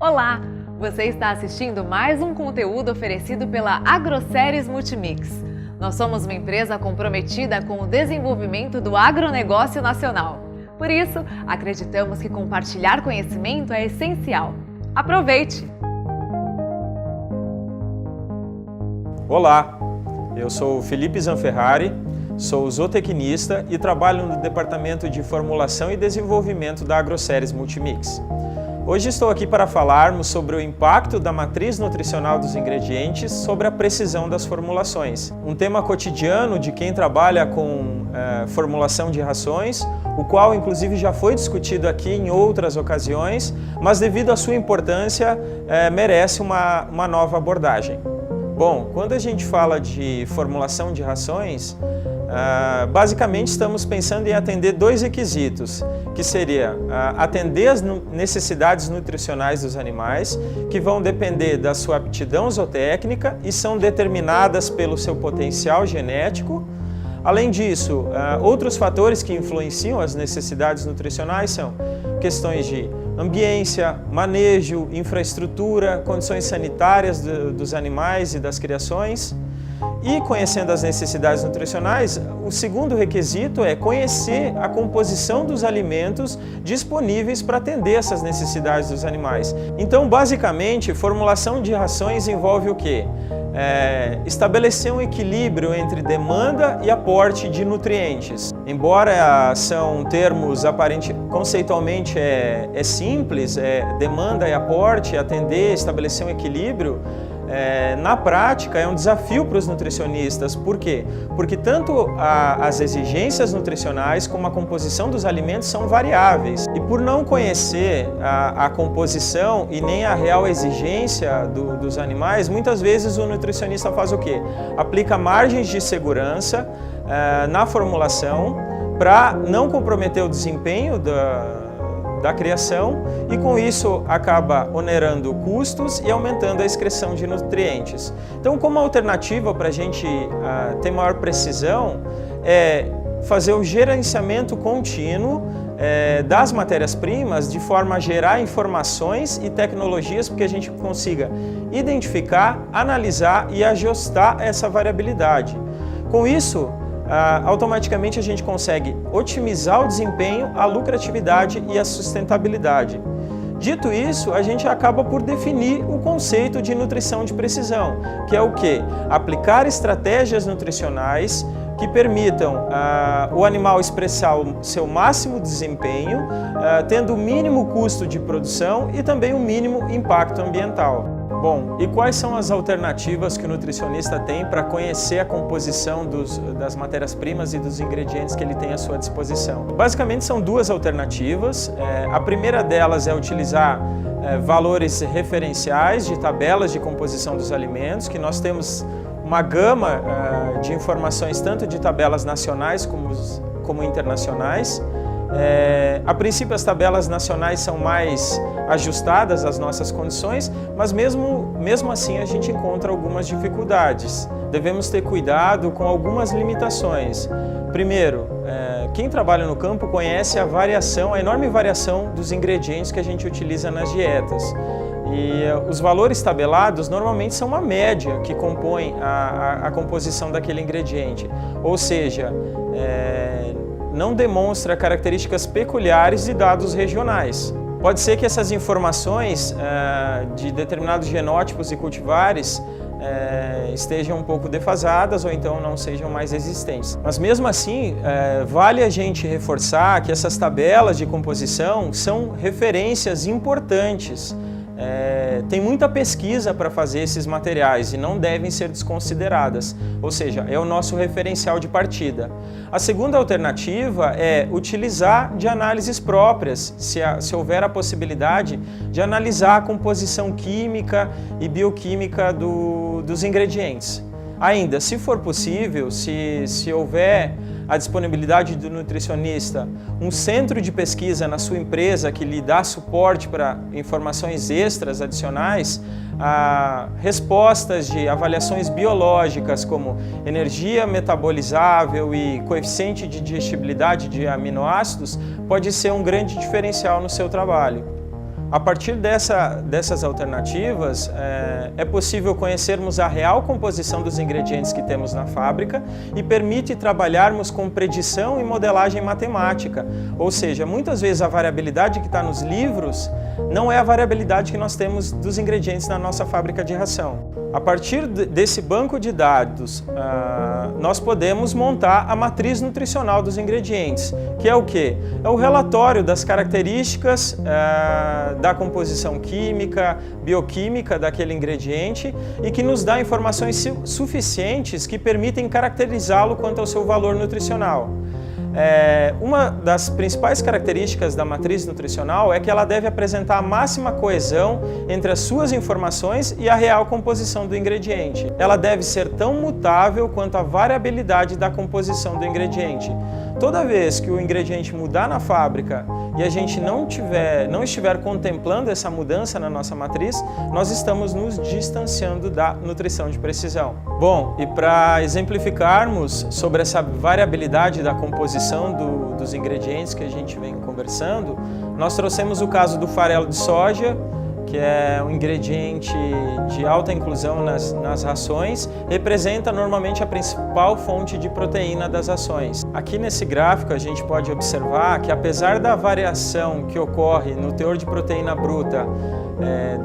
Olá! Você está assistindo mais um conteúdo oferecido pela Agroséries Multimix. Nós somos uma empresa comprometida com o desenvolvimento do agronegócio nacional. Por isso, acreditamos que compartilhar conhecimento é essencial. Aproveite! Olá, eu sou Felipe Zanferrari, sou zootecnista e trabalho no Departamento de Formulação e Desenvolvimento da Agroséries Multimix. Hoje estou aqui para falarmos sobre o impacto da matriz nutricional dos ingredientes sobre a precisão das formulações. Um tema cotidiano de quem trabalha com formulação de rações, o qual inclusive já foi discutido aqui em outras ocasiões, mas devido à sua importância merece uma nova abordagem. Bom, quando a gente fala de formulação de rações, basicamente estamos pensando em atender dois requisitos, que seria atender as necessidades nutricionais dos animais, que vão depender da sua aptidão zootécnica e são determinadas pelo seu potencial genético. Além disso, outros fatores que influenciam as necessidades nutricionais são questões de ambiência, manejo, infraestrutura, condições sanitárias dos animais e das criações. E conhecendo as necessidades nutricionais, o segundo requisito é conhecer a composição dos alimentos disponíveis para atender essas necessidades dos animais. Então, basicamente, formulação de rações envolve o quê? Estabelecer um equilíbrio entre demanda e aporte de nutrientes. Embora são termos conceitualmente é simples, demanda e aporte, atender, estabelecer um equilíbrio, na prática é um desafio para os nutricionistas. Por quê? Porque tanto as exigências nutricionais como a composição dos alimentos são variáveis. E por não conhecer a composição e nem a real exigência dos animais, muitas vezes o nutricionista faz o quê? Aplica margens de segurança na formulação para não comprometer o desempenho da criação e com isso acaba onerando custos e aumentando a excreção de nutrientes. Então, como alternativa para a gente ter maior precisão, é fazer o gerenciamento contínuo das matérias-primas de forma a gerar informações e tecnologias para que a gente consiga identificar, analisar e ajustar essa variabilidade. Com isso, automaticamente a gente consegue otimizar o desempenho, a lucratividade e a sustentabilidade. Dito isso, a gente acaba por definir o conceito de nutrição de precisão, que é o quê? Aplicar estratégias nutricionais que permitam o animal expressar o seu máximo desempenho, tendo o mínimo custo de produção e também o mínimo impacto ambiental. Bom, e quais são as alternativas que o nutricionista tem para conhecer a composição das matérias-primas e dos ingredientes que ele tem à sua disposição? Basicamente são duas alternativas. A primeira delas é utilizar valores referenciais de tabelas de composição dos alimentos, que nós temos uma gama de informações tanto de tabelas nacionais como internacionais. A princípio as tabelas nacionais são mais ajustadas às nossas condições, mas mesmo assim a gente encontra algumas dificuldades. Devemos ter cuidado com algumas limitações. Primeiro, quem trabalha no campo conhece a enorme variação dos ingredientes que a gente utiliza nas dietas. E os valores tabelados normalmente são uma média que compõe a composição daquele ingrediente, ou seja, não demonstra características peculiares de dados regionais. Pode ser que essas informações de determinados genótipos e cultivares estejam um pouco defasadas ou então não sejam mais existentes. Mas mesmo assim, vale a gente reforçar que essas tabelas de composição são referências importantes. Tem muita pesquisa para fazer esses materiais e não devem ser desconsideradas, ou seja, é o nosso referencial de partida. A segunda alternativa é utilizar de análises próprias, se houver a possibilidade de analisar a composição química e bioquímica dos ingredientes. Ainda, se for possível, se houver a disponibilidade do nutricionista, um centro de pesquisa na sua empresa que lhe dá suporte para informações extras adicionais, respostas de avaliações biológicas como energia metabolizável e coeficiente de digestibilidade de aminoácidos pode ser um grande diferencial no seu trabalho. A partir dessas alternativas, é possível conhecermos a real composição dos ingredientes que temos na fábrica e permite trabalharmos com predição e modelagem matemática. Ou seja, muitas vezes a variabilidade que está nos livros não é a variabilidade que nós temos dos ingredientes na nossa fábrica de ração. A partir desse banco de dados, nós podemos montar a matriz nutricional dos ingredientes, que é o quê? É o relatório das características da composição química, bioquímica daquele ingrediente e que nos dá informações suficientes que permitem caracterizá-lo quanto ao seu valor nutricional. Uma das principais características da matriz nutricional é que ela deve apresentar a máxima coesão entre as suas informações e a real composição do ingrediente. Ela deve ser tão mutável quanto a variabilidade da composição do ingrediente. Toda vez que o ingrediente mudar na fábrica e a gente não estiver contemplando essa mudança na nossa matriz, nós estamos nos distanciando da nutrição de precisão. Bom, e para exemplificarmos sobre essa variabilidade da composição dos ingredientes que a gente vem conversando, nós trouxemos o caso do farelo de soja, que é um ingrediente de alta inclusão nas rações, representa normalmente a principal fonte de proteína das rações. Aqui nesse gráfico a gente pode observar que apesar da variação que ocorre no teor de proteína bruta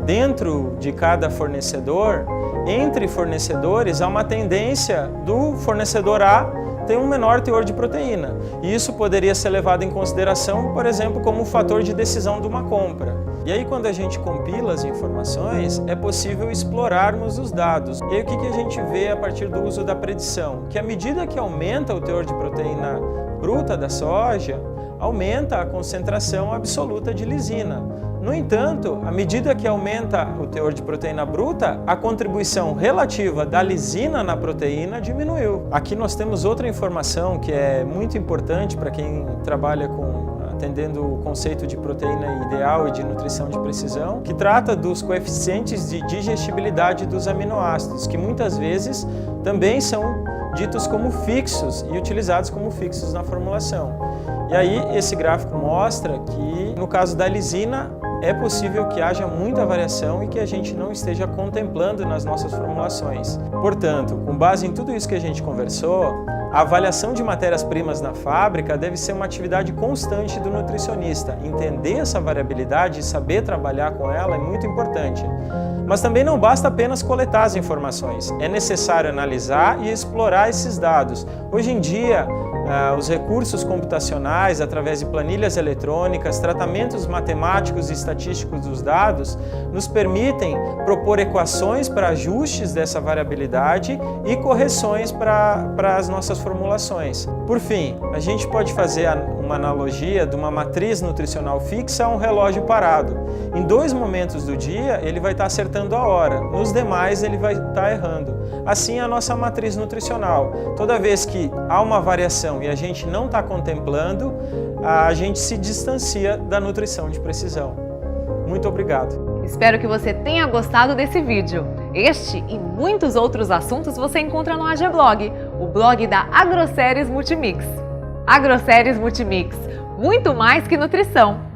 dentro de cada fornecedor, entre fornecedores há uma tendência do fornecedor A ter um menor teor de proteína. E isso poderia ser levado em consideração, por exemplo, como um fator de decisão de uma compra. E aí, quando a gente compila as informações, é possível explorarmos os dados. E aí, o que a gente vê a partir do uso da predição? Que à medida que aumenta o teor de proteína bruta da soja, aumenta a concentração absoluta de lisina. No entanto, à medida que aumenta o teor de proteína bruta, a contribuição relativa da lisina na proteína diminuiu. Aqui nós temos outra informação que é muito importante para quem trabalha atendendo o conceito de proteína ideal e de nutrição de precisão, que trata dos coeficientes de digestibilidade dos aminoácidos, que muitas vezes também são ditos como fixos e utilizados como fixos na formulação. E aí esse gráfico mostra que, no caso da lisina, é possível que haja muita variação e que a gente não esteja contemplando nas nossas formulações. Portanto, com base em tudo isso que a gente conversou, a avaliação de matérias-primas na fábrica deve ser uma atividade constante do nutricionista. Entender essa variabilidade e saber trabalhar com ela é muito importante. Mas também não basta apenas coletar as informações, é necessário analisar e explorar esses dados. Hoje em dia, os recursos computacionais, através de planilhas eletrônicas, tratamentos matemáticos e estatísticos dos dados, nos permitem propor equações para ajustes dessa variabilidade e correções para as nossas formulações. Por fim, a gente pode fazer uma analogia de uma matriz nutricional fixa a um relógio parado. Em 2 momentos do dia, ele vai estar acertando a hora, nos demais ele vai estar errando. Assim é a nossa matriz nutricional. Toda vez que há uma variação e a gente não está contemplando, a gente se distancia da nutrição de precisão. Muito obrigado. Espero que você tenha gostado desse vídeo. Este e muitos outros assuntos você encontra no AGblog, o blog da Agroceres Multimix. Agroceres Multimix, muito mais que nutrição.